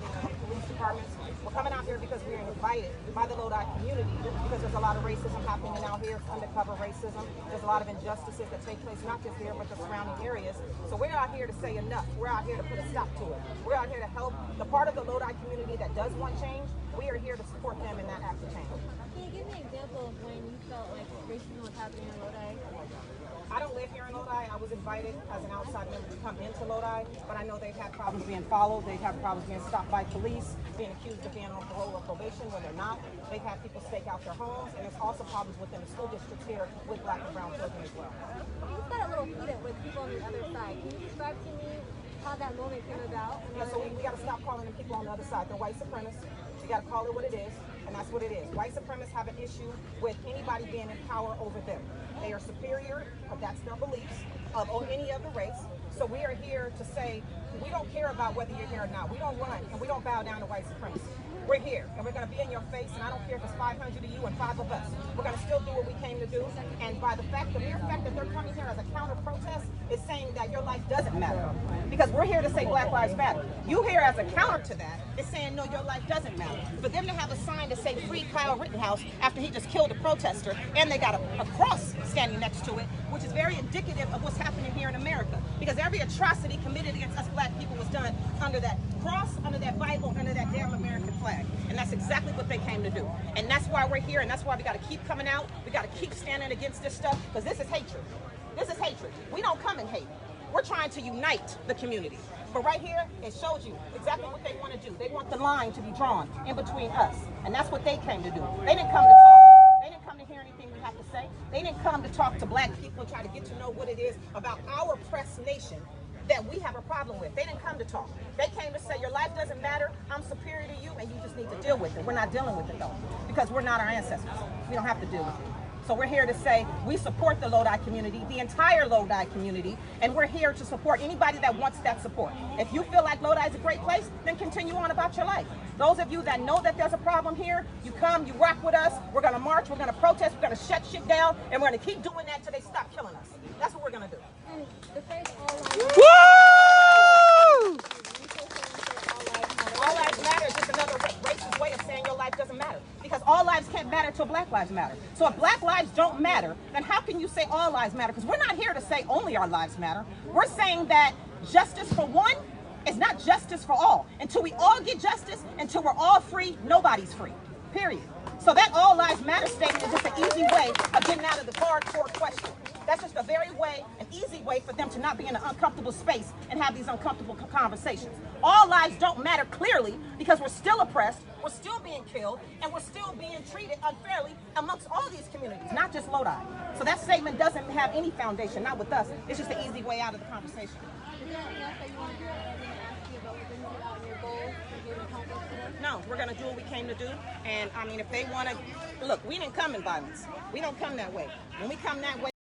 responding to police departments. We're coming out here because we're invited by the Lodi community because there's a lot of racism happening out here. It's undercover racism. There's a lot of injustices that take place, not just here, but the surrounding areas. So we're out here to say enough. We're out here to put a stop to it. We're out here to help the part of the Lodi community that does want change. We are here to support them in that act of change. Can you give me an example of when you felt like racism was happening in Lodi? I don't live here in Lodi. I was invited as an outside member to come into Lodi, but I know they've had problems being followed. They've had problems being stopped by police, being accused of being on parole or probation when they're not. They've had people stake out their homes, and there's also problems within the school districts here with black and brown children as well. You just got a little heated with people on the other side. Can you describe to me how that moment came about? Yeah, so we got to stop calling them people on the other side. They're white supremacists. You got to call it what it is, and that's what it is. White supremacists have an issue with anybody being in power over them. They are superior, but that's their beliefs, of any other race. So we are here to say we don't care about whether you're here or not. We don't run and we don't bow down to white supremacy. We're here and we're going to be in your face, and I don't care if it's 500 of you and 5 of us. We're going to still do what we came to do. And by the mere fact that they're coming here as a counter protest is saying that your life doesn't matter. Because we're here to say Black Lives Matter. You here as a counter to that is saying no, your life doesn't matter. For them to have a sign to say free Kyle Rittenhouse after he just killed a protester, and they got a cross standing next to it, which is very indicative of what's happening here in America. Because every atrocity committed against us black people was done under that cross, under that Bible, under that damn American flag. And that's exactly what they came to do. And that's why we're here, and that's why we got to keep coming out. We got to keep standing against this stuff, because this is hatred. This is hatred. We don't come in hate. We're trying to unite the community. But right here, it shows you exactly what they want to do. They want the line to be drawn in between us. And that's what they came to do. They didn't come to talk. They didn't come to hear anything we have to say. They didn't come to talk to black people and try to get to know what it is about our oppressed nation that we have a problem with. They didn't come to talk. They came to say your life doesn't matter, I'm superior to you, and you just need to deal with it. We're not dealing with it though, because we're not our ancestors. We don't have to deal with it. So we're here to say we support the Lodi community, the entire Lodi community, and we're here to support anybody that wants that support. If you feel like Lodi is a great place, then continue on about your life. Those of you that know that there's a problem here, you come, you rock with us, we're gonna march, we're gonna protest, we're gonna shut shit down, and we're gonna keep doing that till they stop killing us. That's what we're gonna do. And the phrase all lives matter is just another racist way of saying your life doesn't matter. Because all lives can't matter till black lives matter. So if black lives don't matter, then how can you say all lives matter? Because we're not here to say only our lives matter. We're saying that justice for one is not justice for all. Until we all get justice, until we're all free, nobody's free. Period. So that all lives matter statement is just an easy way of getting out of the hardcore question. That's just an easy way for them to not be in an uncomfortable space and have these uncomfortable conversations. All lives don't matter clearly because we're still oppressed, we're still being killed, and we're still being treated unfairly amongst all these communities, not just Lodi. So that statement doesn't have any foundation, not with us. It's just an easy way out of the conversation. No, we're going to do what we came to do. And I mean, if they want to, look, we didn't come in violence. We don't come that way. When we come that way,